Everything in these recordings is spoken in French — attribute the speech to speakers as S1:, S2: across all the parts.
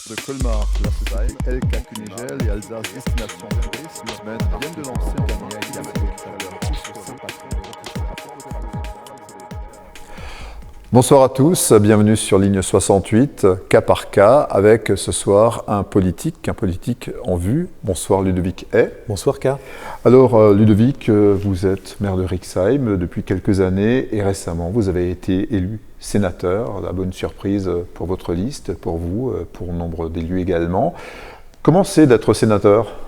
S1: de Colmar, la société LK Kunigel et Alsace Destination Tourisme viennent de lancer un Bonsoir à tous, bienvenue sur Ligne 68, cas par cas, avec ce soir un politique en vue. Bonsoir Ludovic Hay.
S2: Bonsoir K.
S1: Alors Ludovic, vous êtes maire de Rixheim depuis quelques années et récemment vous avez été élu sénateur, la bonne surprise pour votre liste, pour vous, pour nombre d'élus également. Comment c'est d'être sénateur ?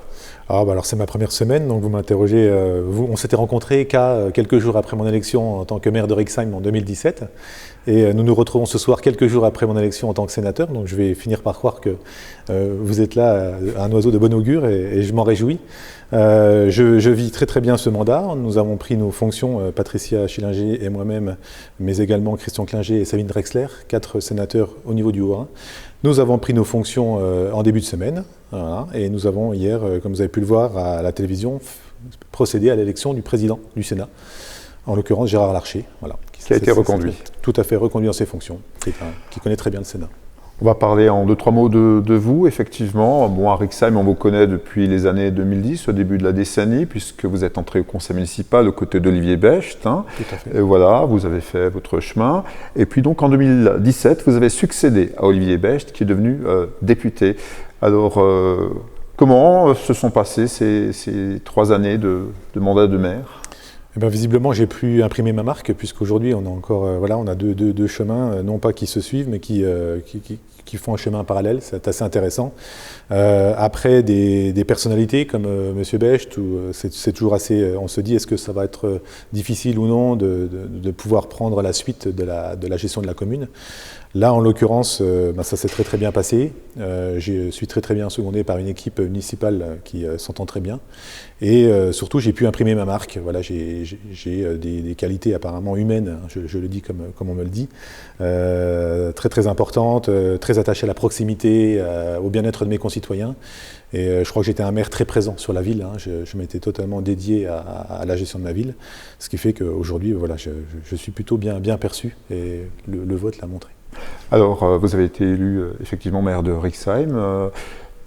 S2: Alors c'est ma première semaine, donc vous m'interrogez. On s'était rencontrés quelques jours après mon élection en tant que maire de Rixheim en 2017. Et nous nous retrouvons ce soir quelques jours après mon élection en tant que sénateur. Donc je vais finir par croire que vous êtes là, un oiseau de bon augure, et je m'en réjouis. Je vis très très bien ce mandat. Nous avons pris nos fonctions, Patricia Schillinger et moi-même, mais également Christian Klinger et Sabine Drexler, 4 sénateurs au niveau du Haut-Rhin. Nous avons pris nos fonctions en début de semaine, voilà, et nous avons hier, comme vous avez pu le voir à la télévision, procédé à l'élection du président du Sénat, en l'occurrence Gérard Larcher, voilà,
S1: qui a été reconduit.
S2: Tout à fait reconduit dans ses fonctions, qui connaît très bien le Sénat.
S1: On va parler en 2-3 mots de vous, effectivement. Bon, à Rixheim, on vous connaît depuis les années 2010, au début de la décennie, puisque vous êtes entré au conseil municipal aux côtés d'Olivier Becht.
S2: Tout à fait.
S1: Et voilà, vous avez fait votre chemin. Et puis donc en 2017, vous avez succédé à Olivier Becht, qui est devenu député. Alors, comment se sont passées ces 3 années de mandat de maire ?
S2: Eh bien, visiblement, j'ai pu imprimer ma marque, puisqu'aujourd'hui, on a encore, on a deux chemins, non pas qui se suivent, mais qui font un chemin parallèle. C'est assez intéressant. Après, des personnalités comme Monsieur Becht, c'est toujours assez. On se dit, est-ce que ça va être difficile ou non de pouvoir prendre la suite de la gestion de la commune. Là, en l'occurrence, ça s'est très très bien passé. Je suis très très bien secondé par une équipe municipale qui s'entend très bien. Et surtout, j'ai pu imprimer ma marque. Voilà, j'ai des qualités apparemment humaines, hein, je le dis comme on me le dit, très très importantes, très attachées à la proximité, au bien-être de mes concitoyens. Et je crois que j'étais un maire très présent sur la ville. Hein. Je m'étais totalement dédié à la gestion de ma ville, ce qui fait qu'aujourd'hui, voilà, je suis plutôt bien perçu, et le vote l'a montré.
S1: Alors, vous avez été élu effectivement maire de Rixheim.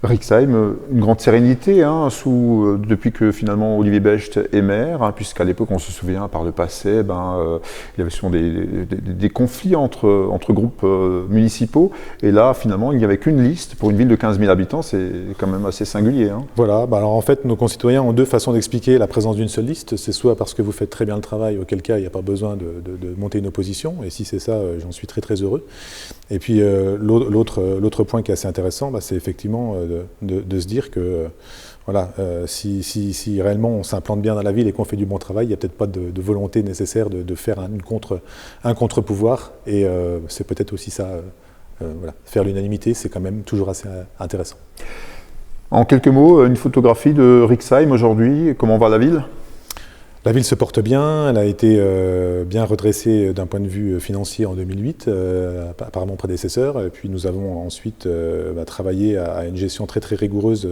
S1: Rixheim, une grande sérénité depuis que finalement Olivier Becht est maire, hein, puisqu'à l'époque, on se souvient, par le passé, il y avait souvent des conflits entre groupes municipaux, et là, finalement, il n'y avait qu'une liste pour une ville de 15 000 habitants, c'est quand même assez singulier. Hein.
S2: Voilà, alors en fait, nos concitoyens ont 2 façons d'expliquer la présence d'une seule liste. C'est soit parce que vous faites très bien le travail, auquel cas il n'y a pas besoin de monter une opposition, et si c'est ça, j'en suis très très heureux. Et puis l'autre point qui est assez intéressant, c'est effectivement de se dire que si réellement on s'implante bien dans la ville et qu'on fait du bon travail, il n'y a peut-être pas de volonté nécessaire de faire un contre-pouvoir, et c'est peut-être aussi ça, faire l'unanimité, c'est quand même toujours assez intéressant.
S1: En quelques mots, une photographie de Rixheim aujourd'hui, comment va la ville ?
S2: La ville se porte bien, elle a été bien redressée d'un point de vue financier en 2008 par mon prédécesseur, et puis nous avons ensuite travaillé à une gestion très très rigoureuse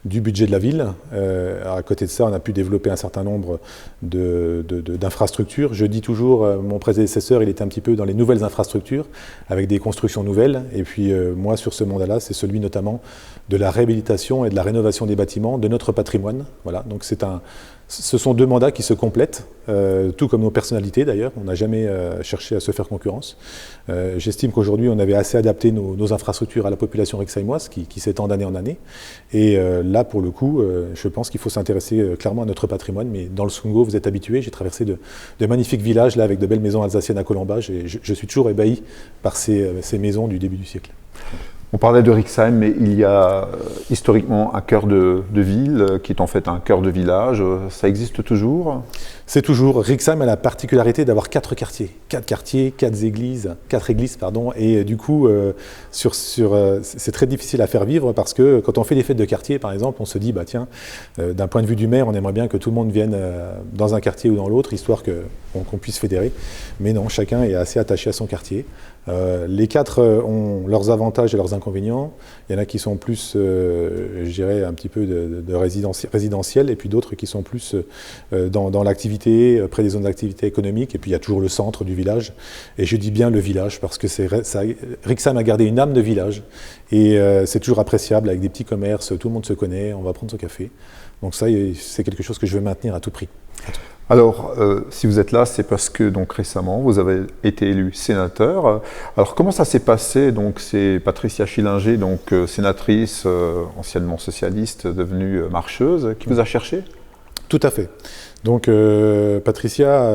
S2: du budget de la ville. À côté de ça, on a pu développer un certain nombre d'infrastructures. Je dis toujours, mon prédécesseur, il était un petit peu dans les nouvelles infrastructures, avec des constructions nouvelles, et puis moi sur ce mandat-là, c'est celui notamment de la réhabilitation et de la rénovation des bâtiments, de notre patrimoine. Voilà, donc ce sont 2 mandats qui se complètent, tout comme nos personnalités d'ailleurs. On n'a jamais cherché à se faire concurrence. J'estime qu'aujourd'hui, on avait assez adapté nos infrastructures à la population rixheimoise qui s'étend d'année en année. Et là, pour le coup, je pense qu'il faut s'intéresser clairement à notre patrimoine. Mais dans le Sungo, vous êtes habitués. J'ai traversé de magnifiques villages là, avec de belles maisons alsaciennes à Colombage. Et je suis toujours ébahi par ces maisons du début du siècle.
S1: On parlait de Rixheim, mais il y a historiquement un cœur de ville qui est en fait un cœur de village. Ça existe toujours ?
S2: C'est toujours. Rixheim a la particularité d'avoir 4 quartiers. 4 églises, et du coup, c'est très difficile à faire vivre, parce que quand on fait des fêtes de quartier, par exemple, on se dit, d'un point de vue du maire, on aimerait bien que tout le monde vienne dans un quartier ou dans l'autre, histoire qu'on puisse fédérer. Mais non, chacun est assez attaché à son quartier. Les 4 ont leurs avantages et leurs inconvénients. Il y en a qui sont plus, je dirais, un petit peu de résidentiel, et puis d'autres qui sont plus dans l'activité d'activité, près des zones d'activité économique, et puis il y a toujours le centre du village. Et je dis bien le village, parce que Rixheim a gardé une âme de village, et c'est toujours appréciable, avec des petits commerces, tout le monde se connaît, on va prendre son café. Donc ça, c'est quelque chose que je veux maintenir à tout prix.
S1: Alors, si vous êtes là, c'est parce que donc récemment, vous avez été élu sénateur. Alors, comment ça s'est passé? Donc, c'est Patricia Schillinger, donc sénatrice, anciennement socialiste, devenue marcheuse, qui vous a cherché?
S2: Tout à fait. Donc Patricia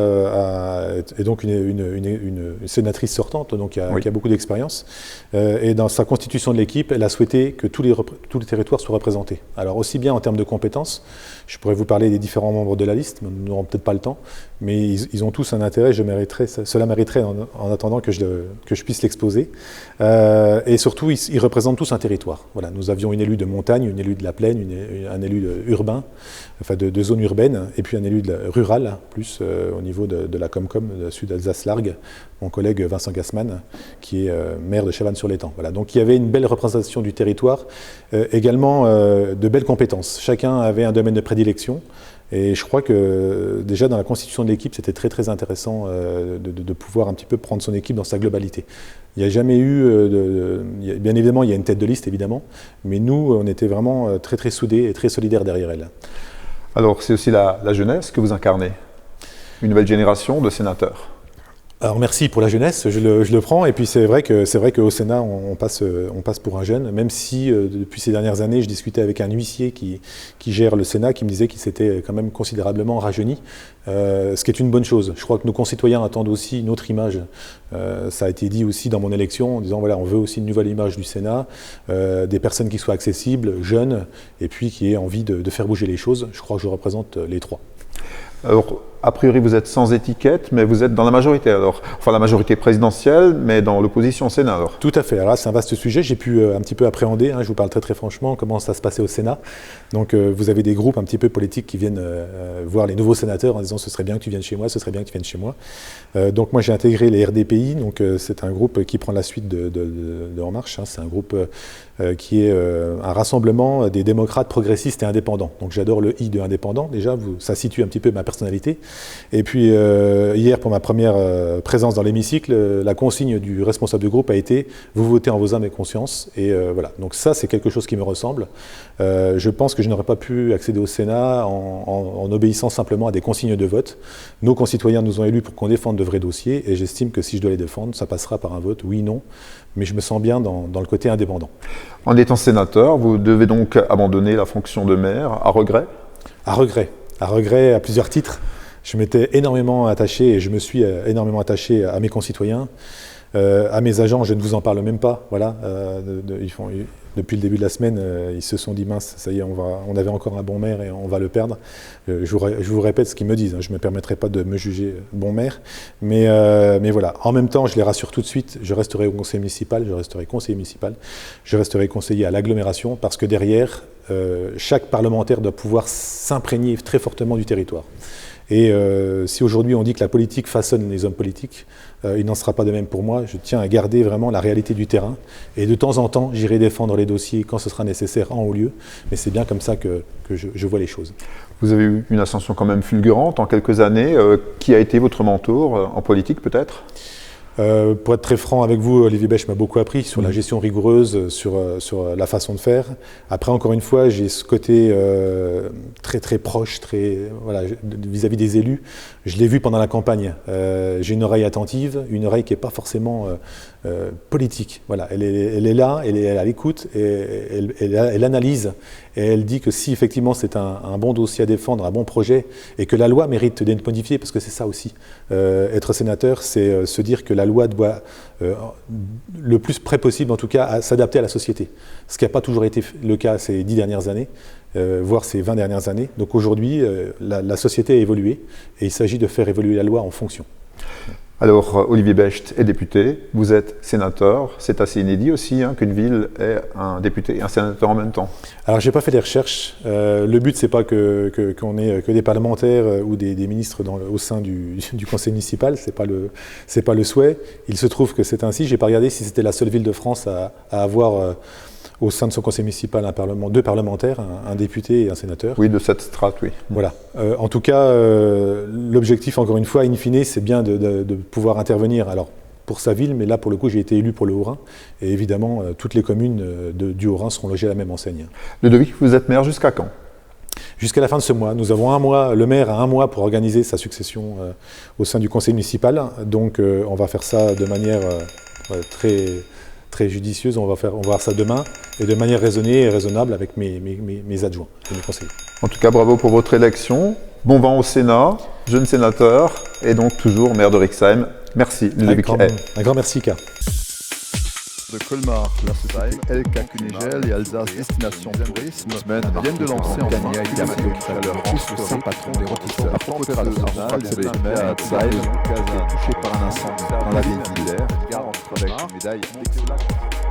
S2: est donc une sénatrice sortante, donc qui a beaucoup d'expérience. Et dans sa constitution de l'équipe, elle a souhaité que tous les territoires soient représentés. Alors aussi bien en termes de compétences, je pourrais vous parler des différents membres de la liste, mais nous n'aurons peut-être pas le temps, mais ils ont tous un intérêt, cela mériterait en attendant que je puisse l'exposer. Et surtout, ils représentent tous un territoire. Voilà, nous avions une élue de montagne, une élue de la plaine, un élu urbain, enfin de zone urbaine, et puis un élu rural, plus au niveau de la Comcom, de Sud-Alsace-Largue, mon collègue Vincent Gassman, qui est maire de Chavannes-sur-l'Étang. Voilà. Donc il y avait une belle représentation du territoire, également de belles compétences. Chacun avait un domaine de prédilection, et je crois que déjà dans la constitution de l'équipe, c'était très très intéressant de pouvoir un petit peu prendre son équipe dans sa globalité. Il n'y a jamais eu, bien évidemment il y a une tête de liste évidemment, mais nous on était vraiment très très soudés et très solidaires derrière elle.
S1: Alors, c'est aussi la jeunesse que vous incarnez, une nouvelle génération de sénateurs.
S2: Alors merci pour la jeunesse, je le prends, et puis c'est vrai qu'au Sénat on passe pour un jeune, même si depuis ces dernières années je discutais avec un huissier qui gère le Sénat, qui me disait qu'il s'était quand même considérablement rajeuni, ce qui est une bonne chose. Je crois que nos concitoyens attendent aussi une autre image. Ça a été dit aussi dans mon élection en disant voilà, on veut aussi une nouvelle image du Sénat, des personnes qui soient accessibles, jeunes, et puis qui aient envie de faire bouger les choses. Je crois que je représente les trois.
S1: Alors, a priori, vous êtes sans étiquette, mais vous êtes dans la majorité, alors. Enfin, la majorité présidentielle, mais dans l'opposition au Sénat, alors.
S2: Tout à fait. Alors là, c'est un vaste sujet. J'ai pu un petit peu appréhender, je vous parle très très franchement, comment ça se passait au Sénat. Donc, vous avez des groupes un petit peu politiques qui viennent voir les nouveaux sénateurs en disant « ce serait bien que tu viennes chez moi, ce serait bien que tu viennes chez moi ». Donc, moi, j'ai intégré les RDPI. Donc, c'est un groupe qui prend la suite de En Marche. C'est un groupe qui est un rassemblement des démocrates progressistes et indépendants. Donc, j'adore le I de indépendant. Déjà, ça situe un petit peu ma personnalité. Et puis hier, pour ma première présence dans l'hémicycle, la consigne du responsable du groupe a été « vous votez en vos âmes et conscience ». Et voilà, donc ça c'est quelque chose qui me ressemble. Je pense que je n'aurais pas pu accéder au Sénat en obéissant simplement à des consignes de vote. Nos concitoyens nous ont élus pour qu'on défende de vrais dossiers, et j'estime que si je dois les défendre, ça passera par un vote oui, non, mais je me sens bien dans le côté indépendant.
S1: En étant sénateur, vous devez donc abandonner la fonction de maire à regret?
S2: À regret à plusieurs titres. Je m'étais énormément attaché, et je me suis énormément attaché à mes concitoyens, à mes agents, je ne vous en parle même pas. Voilà, depuis le début de la semaine, ils se sont dit mince, ça y est, on avait encore un bon maire et on va le perdre. Je vous répète ce qu'ils me disent, je ne me permettrai pas de me juger bon maire, mais voilà. En même temps, je les rassure tout de suite, je resterai au conseil municipal, je resterai conseiller municipal, je resterai conseiller à l'agglomération, parce que derrière, chaque parlementaire doit pouvoir s'imprégner très fortement du territoire. Et si aujourd'hui on dit que la politique façonne les hommes politiques, il n'en sera pas de même pour moi. Je tiens à garder vraiment la réalité du terrain. Et de temps en temps, j'irai défendre les dossiers quand ce sera nécessaire en haut lieu. Mais c'est bien comme ça que je vois les choses.
S1: Vous avez eu une ascension quand même fulgurante en quelques années. Qui a été votre mentor en politique peut-être ?
S2: Pour être très franc avec vous, Olivier Bech m'a beaucoup appris sur la gestion rigoureuse, sur la façon de faire. Après, encore une fois, j'ai ce côté très très proche, voilà, vis-à-vis des élus. Je l'ai vu pendant la campagne. J'ai une oreille attentive, une oreille qui n'est pas forcément politique. Voilà, elle est là, elle est à l'écoute, et elle analyse, et elle dit que si effectivement c'est un bon dossier à défendre, un bon projet, et que la loi mérite d'être modifiée, parce que c'est ça aussi. Être sénateur, c'est se dire que la loi doit, le plus près possible en tout cas, s'adapter à la société. Ce qui n'a pas toujours été le cas ces 10 dernières années, voire ces 20 dernières années. Donc aujourd'hui, la société a évolué, et il s'agit de faire évoluer la loi en fonction.
S1: Alors, Olivier Becht est député, vous êtes sénateur. C'est assez inédit aussi qu'une ville ait un député et un sénateur en même temps. Alors,
S2: je n'ai pas fait des recherches. Le but, ce n'est pas qu'on ait que des parlementaires ou des ministres au sein du conseil municipal. Ce n'est pas le souhait. Il se trouve que c'est ainsi. Je n'ai pas regardé si c'était la seule ville de France à avoir au sein de son conseil municipal deux parlementaires, un député et un sénateur.
S1: Oui, de cette strate, oui.
S2: Voilà. En tout cas, l'objectif, encore une fois, in fine, c'est bien de pouvoir intervenir. Alors, pour sa ville, mais là, pour le coup, j'ai été élu pour le Haut-Rhin. Et évidemment, toutes les communes du Haut-Rhin seront logées à la même enseigne.
S1: Ludovic, vous êtes maire jusqu'à quand?
S2: Jusqu'à la fin de ce mois. Nous avons un mois, le maire a un mois pour organiser sa succession au sein du conseil municipal. Donc, on va faire ça de manière très judicieuse. On va voir ça demain et de manière raisonnée et raisonnable avec mes adjoints et mes conseillers.
S1: En tout cas, bravo pour votre élection. Bon vent au Sénat, jeune sénateur et donc toujours maire de Rixheim. Merci, Ludovic.
S2: Un grand merci, K.
S3: De Colmar, la société LK Kunigel et Alsace Destination Tourisme viennent de lancer en fin de leur piste saint patron des rôtisseurs. International, c'est un maire à Alzheimer touché par un incendie dans la vieille ville. Avec une médaille d'excellence.